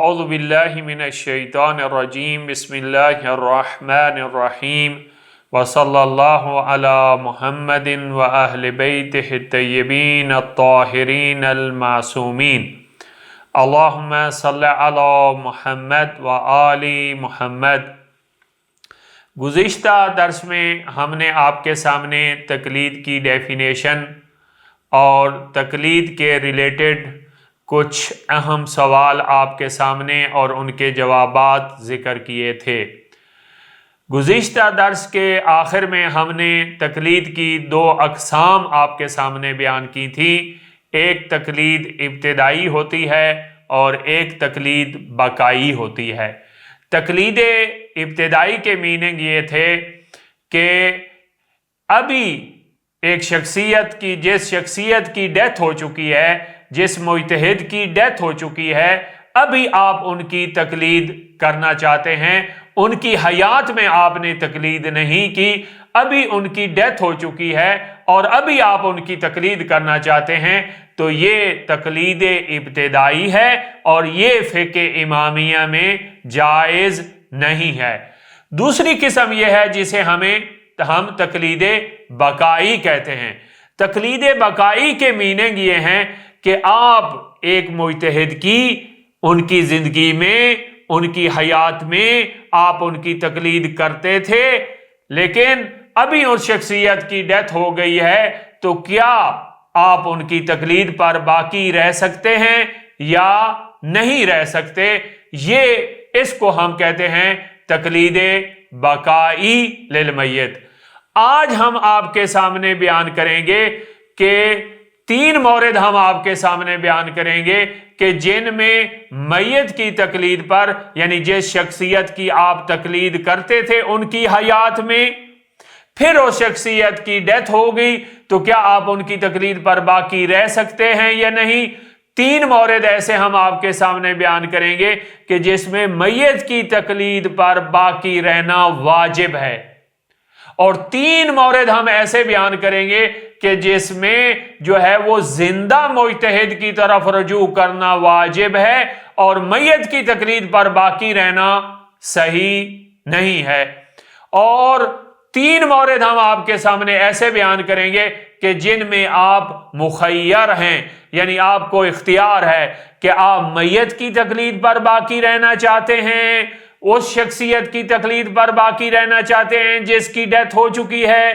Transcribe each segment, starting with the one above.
اعوذ باللہ من الشیطان الرجیم بسم اللہ الرحمن الرحیم وصلی اللہ علی محمد و اہل بیتہ الطیبین الطاہرین المعصومین اللہم صلی علی محمد و آل محمد۔ گزشتہ درس میں ہم نے آپ کے سامنے تقلید کی ڈیفینیشن اور تقلید کے ریلیٹڈ کچھ اہم سوال آپ کے سامنے اور ان کے جوابات ذکر کیے تھے۔ گزشتہ درس کے آخر میں ہم نے تقلید کی دو اقسام آپ کے سامنے بیان کی تھی، ایک تقلید ابتدائی ہوتی ہے اور ایک تقلید بقائی ہوتی ہے۔ تقلید ابتدائی کے میننگ یہ تھے کہ ابھی ایک شخصیت کی جس شخصیت کی ڈیتھ ہو چکی ہے، جس مجتہد کی ڈیتھ ہو چکی ہے، ابھی آپ ان کی تقلید کرنا چاہتے ہیں، ان کی حیات میں آپ نے تقلید نہیں کی، ابھی ان کی ڈیتھ ہو چکی ہے اور ابھی آپ ان کی تقلید کرنا چاہتے ہیں، تو یہ تقلید ابتدائی ہے اور یہ فقہ امامیہ میں جائز نہیں ہے۔ دوسری قسم یہ ہے جسے ہم تقلید بقائی کہتے ہیں۔ تقلید بقائی کے میننگ یہ ہیں کہ آپ ایک مجتہد کی ان کی زندگی میں، ان کی حیات میں آپ ان کی تقلید کرتے تھے، لیکن ابھی اس شخصیت کی ڈیتھ ہو گئی ہے، تو کیا آپ ان کی تقلید پر باقی رہ سکتے ہیں یا نہیں رہ سکتے؟ اس کو ہم کہتے ہیں تقلید بقائی للمیت۔ آج ہم آپ کے سامنے بیان کریں گے کہ تین مورد ہم آپ کے سامنے بیان کریں گے کہ جن میں میت کی تقلید پر، یعنی جس شخصیت کی آپ تقلید کرتے تھے ان کی حیات میں، پھر اس شخصیت کی ڈیتھ ہو گئی، تو کیا آپ ان کی تقلید پر باقی رہ سکتے ہیں یا نہیں؟ تین مورد ایسے ہم آپ کے سامنے بیان کریں گے کہ جس میں میت کی تقلید پر باقی رہنا واجب ہے، اور تین مورد ہم ایسے بیان کریں گے کہ جس میں جو ہے وہ زندہ مجتہد کی طرف رجوع کرنا واجب ہے اور میت کی تقلید پر باقی رہنا صحیح نہیں ہے۔ اور تین مورد ہم آپ کے سامنے ایسے بیان کریں گے کہ جن میں آپ مخیر ہیں، یعنی آپ کو اختیار ہے کہ آپ میت کی تقلید پر باقی رہنا چاہتے ہیں، اس شخصیت کی تقلید پر باقی رہنا چاہتے ہیں جس کی ڈیتھ ہو چکی ہے،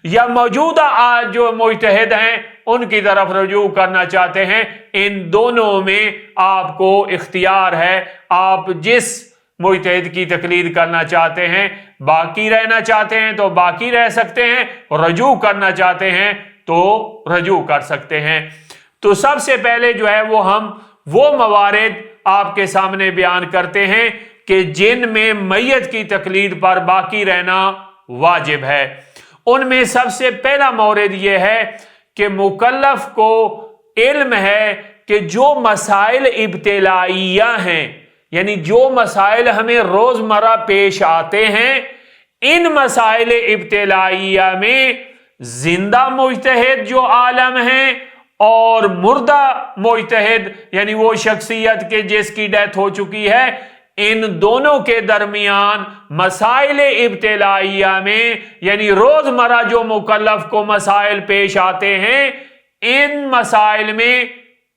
یا موجودہ آج جو مجتہد ہیں ان کی طرف رجوع کرنا چاہتے ہیں۔ ان دونوں میں آپ کو اختیار ہے، آپ جس مجتہد کی تقلید کرنا چاہتے ہیں، باقی رہنا چاہتے ہیں تو باقی رہ سکتے ہیں، رجوع کرنا چاہتے ہیں تو رجوع کر سکتے ہیں۔ تو سب سے پہلے جو ہے ہم وہ موارد آپ کے سامنے بیان کرتے ہیں کہ جن میں میت کی تقلید پر باقی رہنا واجب ہے۔ ان میں سب سے پہلا مورد یہ ہے کہ مکلف کو علم ہے کہ جو مسائل ابتلائیہ ہیں، یعنی جو مسائل ہمیں روزمرہ پیش آتے ہیں، ان مسائل ابتلائیہ میں زندہ مجتہد جو عالم ہیں اور مردہ مجتہد، یعنی وہ شخصیت کے جس کی ڈیتھ ہو چکی ہے، ان دونوں کے درمیان مسائل ابتلائیہ میں، یعنی روزمرہ جو مکلف کو مسائل پیش آتے ہیں، ان مسائل میں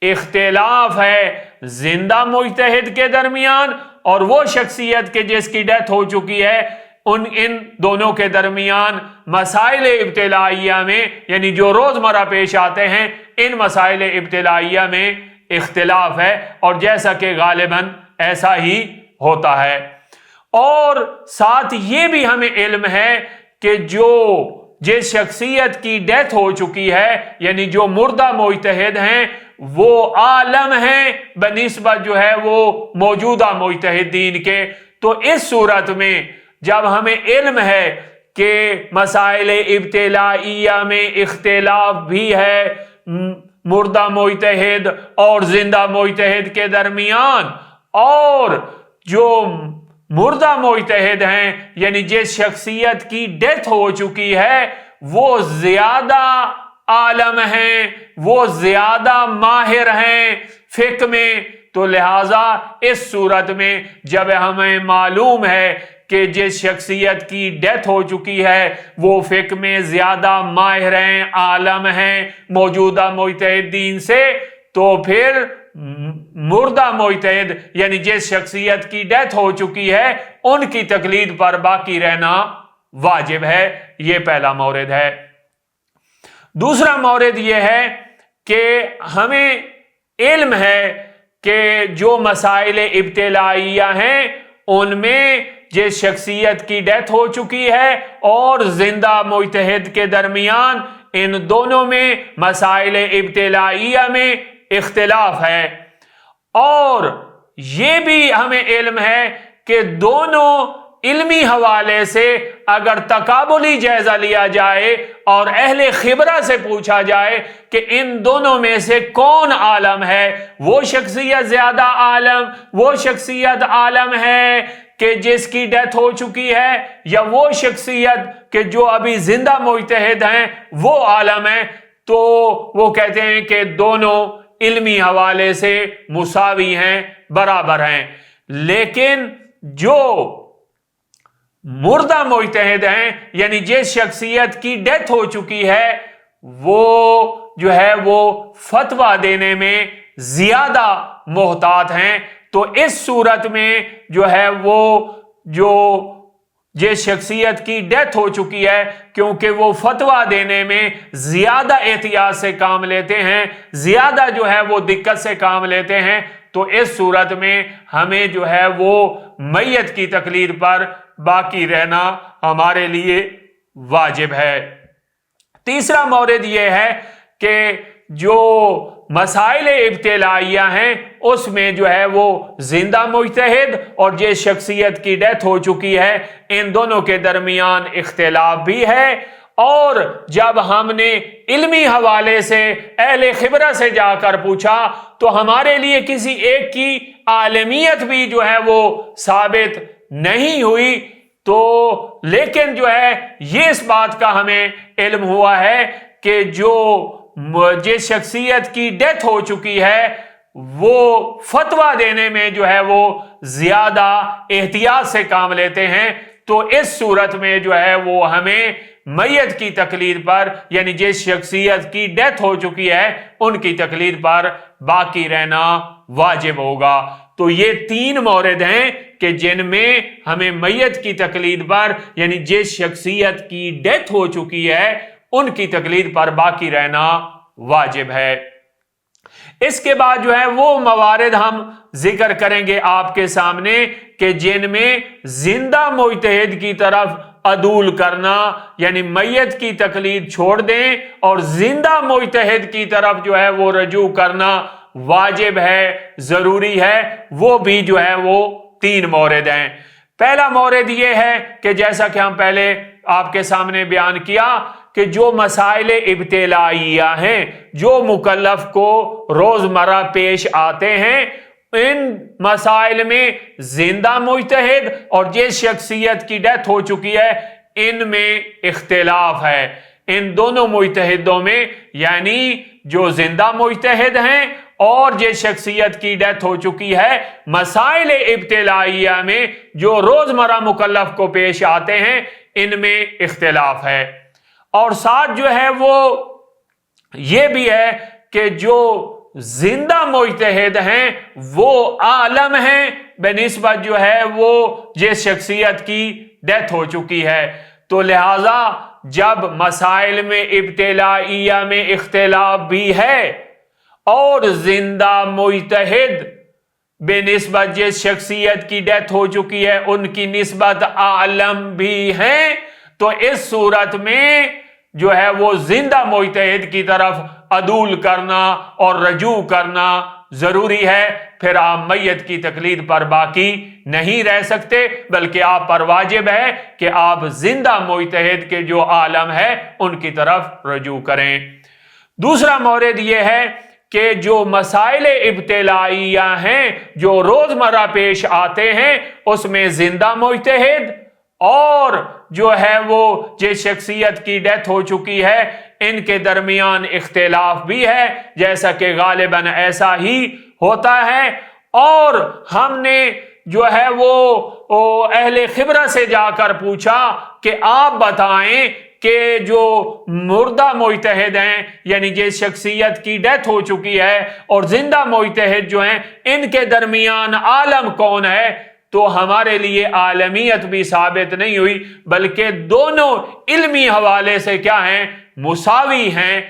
اختلاف ہے زندہ مجتہد کے درمیان اور وہ شخصیت کے جس کی ڈیتھ ہو چکی ہے، ان دونوں کے درمیان مسائل ابتلائیہ میں، یعنی جو روزمرہ پیش آتے ہیں، ان مسائل ابتلائیہ میں اختلاف ہے، اور جیسا کہ غالباً ایسا ہی ہوتا ہے۔ اور ساتھ یہ بھی ہمیں علم ہے کہ جس شخصیت کی ڈیتھ ہو چکی ہے، یعنی جو مردہ مجتہد ہیں، وہ عالم ہیں بنسبت وہ موجودہ مجتہدین کے۔ تو اس صورت میں جب ہمیں علم ہے کہ مسائل ابتلائیہ میں اختلاف بھی ہے مردہ مجتہد اور زندہ مجتہد کے درمیان، اور جو مردہ مجتہد ہیں، یعنی جس شخصیت کی ڈیتھ ہو چکی ہے، وہ زیادہ عالم ہیں، وہ زیادہ ماہر ہیں فقہ میں، تو لہٰذا اس صورت میں جب ہمیں معلوم ہے کہ جس شخصیت کی ڈیتھ ہو چکی ہے وہ فقہ میں زیادہ ماہر ہیں، عالم ہیں موجودہ مجتہدین سے، تو پھر مردہ مجتہد یعنی جس شخصیت کی ڈیتھ ہو چکی ہے ان کی تقلید پر باقی رہنا واجب ہے۔ یہ پہلا مورد ہے۔ دوسرا مورد یہ ہے کہ ہمیں علم ہے کہ جو مسائل ابتلائیہ ہیں ان میں جس شخصیت کی ڈیتھ ہو چکی ہے اور زندہ مجتہد کے درمیان ان دونوں میں مسائل ابتلائیہ میں اختلاف ہے، اور یہ بھی ہمیں علم ہے کہ دونوں علمی حوالے سے اگر تقابلی جائزہ لیا جائے اور اہل خبرہ سے پوچھا جائے کہ ان دونوں میں سے کون عالم ہے، وہ شخصیت زیادہ عالم، وہ شخصیت عالم ہے کہ جس کی ڈیتھ ہو چکی ہے، یا وہ شخصیت کہ جو ابھی زندہ مجتہد ہیں وہ عالم ہے، تو وہ کہتے ہیں کہ دونوں علمی حوالے سے مساوی ہیں، برابر ہیں۔ لیکن جو مردہ مجتہد ہیں یعنی جس شخصیت کی ڈیتھ ہو چکی ہے وہ جو ہے وہ فتویٰ دینے میں زیادہ محتاط ہیں، تو اس صورت میں جو ہے وہ جو جس شخصیت کی ڈیتھ ہو چکی ہے کیونکہ وہ فتویٰ دینے میں زیادہ احتیاط سے کام لیتے ہیں، زیادہ جو ہے وہ دقت سے کام لیتے ہیں، تو اس صورت میں ہمیں جو ہے وہ میت کی تقلید پر باقی رہنا ہمارے لیے واجب ہے۔ تیسرا مورد یہ ہے کہ جو مسائل ابتلائیہ ہیں اس میں جو ہے وہ زندہ مجتہد اور جس شخصیت کی ڈیتھ ہو چکی ہے ان دونوں کے درمیان اختلاف بھی ہے، اور جب ہم نے علمی حوالے سے اہل خبرہ سے جا کر پوچھا تو ہمارے لیے کسی ایک کی عالمیت بھی جو ہے وہ ثابت نہیں ہوئی، تو لیکن جو ہے یہ اس بات کا ہمیں علم ہوا ہے کہ جو جس شخصیت کی ڈیتھ ہو چکی ہے وہ فتویٰ دینے میں جو ہے وہ زیادہ احتیاط سے کام لیتے ہیں، تو اس صورت میں جو ہے وہ ہمیں میت کی تقلید پر یعنی جس شخصیت کی ڈیتھ ہو چکی ہے ان کی تقلید پر باقی رہنا واجب ہوگا۔ تو یہ تین مورد ہیں کہ جن میں ہمیں میت کی تقلید پر یعنی جس شخصیت کی ڈیتھ ہو چکی ہے ان کی تقلید پر باقی رہنا واجب ہے۔ اس کے بعد جو ہے وہ موارد ہم ذکر کریں گے آپ کے سامنے کہ جن میں زندہ مجتہد کی طرف عدول کرنا یعنی میت کی تقلید چھوڑ دیں اور زندہ مجتہد کی طرف جو ہے وہ رجوع کرنا واجب ہے، ضروری ہے، وہ بھی جو ہے وہ تین مورد ہیں۔ پہلا مورد یہ ہے کہ جیسا کہ ہم پہلے آپ کے سامنے بیان کیا کہ جو مسائل ابتلائیہ ہیں جو مکلف کو روزمرہ پیش آتے ہیں ان مسائل میں زندہ مجتہد اور جس شخصیت کی ڈیتھ ہو چکی ہے ان میں اختلاف ہے، ان دونوں مجتہدوں میں یعنی جو زندہ مجتہد ہیں اور جس شخصیت کی ڈیتھ ہو چکی ہے مسائل ابتلائیہ میں جو روزمرہ مکلف کو پیش آتے ہیں ان میں اختلاف ہے، اور ساتھ جو ہے وہ یہ بھی ہے کہ جو زندہ مجتہد ہیں وہ عالم ہیں بنسبت جو ہے وہ جس شخصیت کی ڈیتھ ہو چکی ہے، تو لہذا جب مسائل میں ابتلائیہ میں اختلاف بھی ہے اور زندہ مجتہد بنسبت جس شخصیت کی ڈیتھ ہو چکی ہے ان کی نسبت عالم بھی ہیں، تو اس صورت میں جو ہے وہ زندہ مجتہد کی طرف عدول کرنا اور رجوع کرنا ضروری ہے، پھر آپ میت کی تقلید پر باقی نہیں رہ سکتے بلکہ آپ پر واجب ہے کہ آپ زندہ مجتہد کے جو عالم ہے ان کی طرف رجوع کریں۔ دوسرا مورد یہ ہے کہ جو مسائل ابتلائیہ ہیں جو روزمرہ پیش آتے ہیں اس میں زندہ مجتہد اور جو ہے وہ جس شخصیت کی ڈیتھ ہو چکی ہے ان کے درمیان اختلاف بھی ہے، جیسا کہ غالباً ایسا ہی ہوتا ہے، اور ہم نے جو ہے وہ اہل خبرہ سے جا کر پوچھا کہ آپ بتائیں کہ جو مردہ مجتہد ہیں یعنی جس شخصیت کی ڈیتھ ہو چکی ہے اور زندہ مجتہد جو ہیں ان کے درمیان عالم کون ہے، تو ہمارے لیے عالمیت بھی ثابت نہیں ہوئی بلکہ دونوں علمی حوالے سے کیا ہیں، مساوی ہیں۔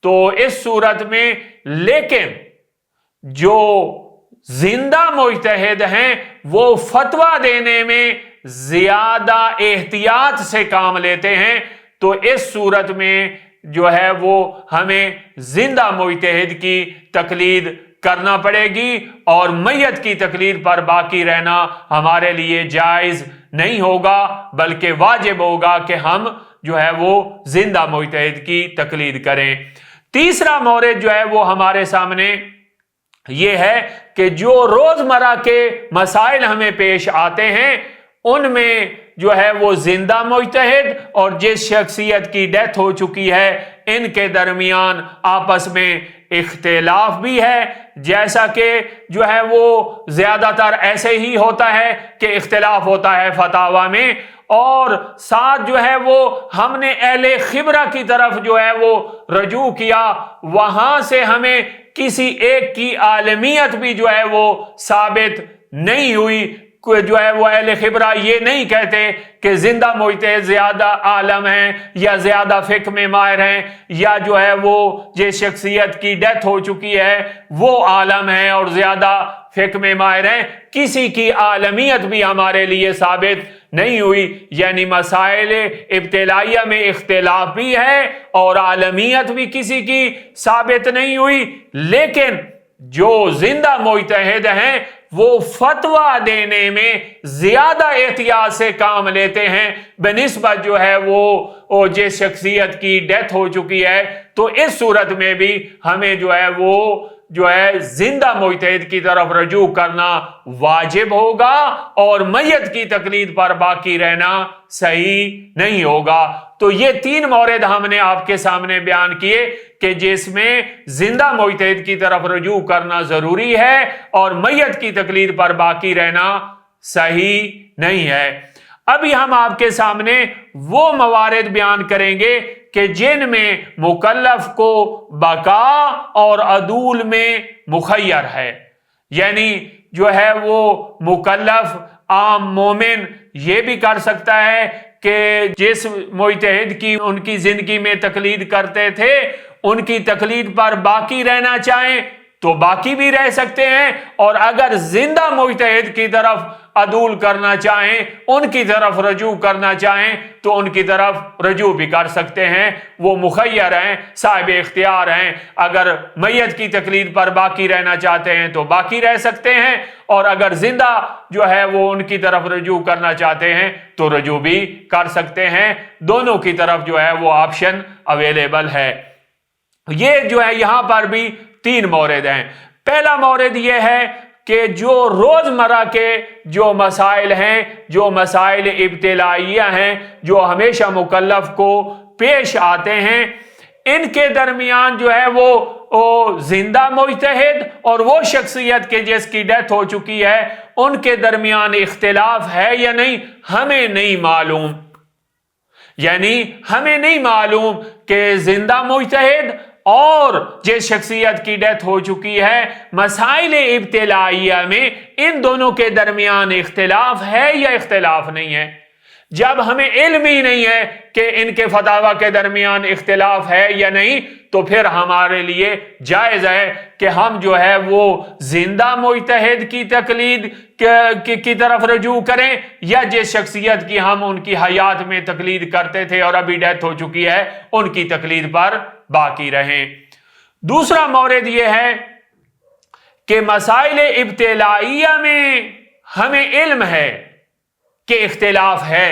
تو اس صورت میں لیکن جو زندہ مجتہد ہیں وہ فتویٰ دینے میں زیادہ احتیاط سے کام لیتے ہیں، تو اس صورت میں جو ہے وہ ہمیں زندہ مجتہد کی تقلید کرنا پڑے گی اور میت کی تقلید پر باقی رہنا ہمارے لیے جائز نہیں ہوگا بلکہ واجب ہوگا کہ ہم جو ہے وہ زندہ مجتہد کی تقلید کریں۔ تیسرا مورد جو ہے وہ ہمارے سامنے یہ ہے کہ جو روزمرہ کے مسائل ہمیں پیش آتے ہیں ان میں جو ہے وہ زندہ مجتہد اور جس شخصیت کی ڈیتھ ہو چکی ہے ان کے درمیان آپس میں اختلاف بھی ہے، جیسا کہ جو ہے وہ زیادہ تر ایسے ہی ہوتا ہے کہ اختلاف ہوتا ہے فتاوی میں، اور ساتھ جو ہے وہ ہم نے اہل خبرہ کی طرف جو ہے وہ رجوع کیا، وہاں سے ہمیں کسی ایک کی عالمیت بھی جو ہے وہ ثابت نہیں ہوئی۔ جو ہے وہ اہل خبرہ یہ نہیں کہتے کہ زندہ مجتہد زیادہ عالم ہیں یا زیادہ فقہ میں ماہر ہیں، یا جو ہے وہ جس شخصیت کی ڈیتھ ہو چکی ہے وہ عالم ہیں اور زیادہ فقہ میں ماہر ہیں، کسی کی عالمیت بھی ہمارے لیے ثابت نہیں ہوئی، یعنی مسائل ابتدائیہ میں اختلاف بھی ہے اور عالمیت بھی کسی کی ثابت نہیں ہوئی، لیکن جو زندہ مجتہد ہیں وہ فتویٰ دینے میں زیادہ احتیاط سے کام لیتے ہیں بنسبت جو ہے وہ جس شخصیت کی ڈیتھ ہو چکی ہے، تو اس صورت میں بھی ہمیں جو ہے وہ جو ہے زندہ مجتہد کی طرف رجوع کرنا واجب ہوگا اور میت کی تقلید پر باقی رہنا صحیح نہیں ہوگا۔ تو یہ تین مورد ہم نے آپ کے سامنے بیان کیے کہ جس میں زندہ مجتہد کی طرف رجوع کرنا ضروری ہے اور میت کی تقلید پر باقی رہنا صحیح نہیں ہے۔ ابھی ہم آپ کے سامنے وہ موارد بیان کریں گے کہ جن میں مکلف کو بقا اور عدول میں مخیر ہے، یعنی جو ہے وہ مکلف عام مومن یہ بھی کر سکتا ہے کہ جس مجتہد کی ان کی زندگی میں تقلید کرتے تھے ان کی تقلید پر باقی رہنا چاہیں تو باقی بھی رہ سکتے ہیں، اور اگر زندہ مجتہد کی طرف عدول کرنا چاہیں ان کی طرف رجوع کرنا چاہیں تو ان کی طرف رجوع بھی کر سکتے ہیں، وہ مخیر ہیں، صاحب اختیار ہیں، اگر میت کی تقلید پر باقی رہنا چاہتے ہیں تو باقی رہ سکتے ہیں، اور اگر زندہ جو ہے وہ ان کی طرف رجوع کرنا چاہتے ہیں تو رجوع بھی کر سکتے ہیں، دونوں کی طرف جو ہے وہ آپشن اویلیبل ہے۔ یہ جو ہے یہاں پر بھی تین مورد ہیں۔ پہلا مورد یہ ہے کہ جو روزمرہ کے جو مسائل ہیں، جو مسائل ابتدائیہ ہیں جو ہمیشہ مکلف کو پیش آتے ہیں، ان کے درمیان جو ہے وہ زندہ مجتہد اور وہ شخصیت کے جس کی ڈیتھ ہو چکی ہے ان کے درمیان اختلاف ہے یا نہیں ہمیں نہیں معلوم، یعنی ہمیں نہیں معلوم کہ زندہ مجتہد اور جس شخصیت کی ڈیتھ ہو چکی ہے مسائل ابتدائیہ میں ان دونوں کے درمیان اختلاف ہے یا اختلاف نہیں ہے۔ جب ہمیں علم ہی نہیں ہے کہ ان کے فتاوی کے درمیان اختلاف ہے یا نہیں تو پھر ہمارے لیے جائز ہے کہ ہم جو ہے وہ زندہ مجتہد کی تقلید کی طرف رجوع کریں یا جس شخصیت کی ہم ان کی حیات میں تقلید کرتے تھے اور ابھی ڈیتھ ہو چکی ہے ان کی تقلید پر باقی رہیں۔ دوسرا مورد یہ ہے کہ مسائل ابتدائیہ میں ہمیں علم ہے کہ اختلاف ہے،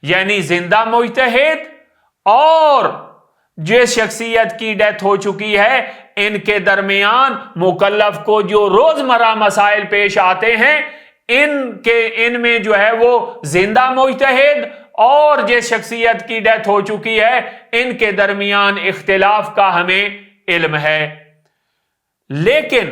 یعنی زندہ مجتہد اور جس شخصیت کی ڈیتھ ہو چکی ہے ان کے درمیان مکلف کو جو روزمرہ مسائل پیش آتے ہیں ان میں جو ہے وہ زندہ مجتہد اور جس شخصیت کی ڈیتھ ہو چکی ہے ان کے درمیان اختلاف کا ہمیں علم ہے، لیکن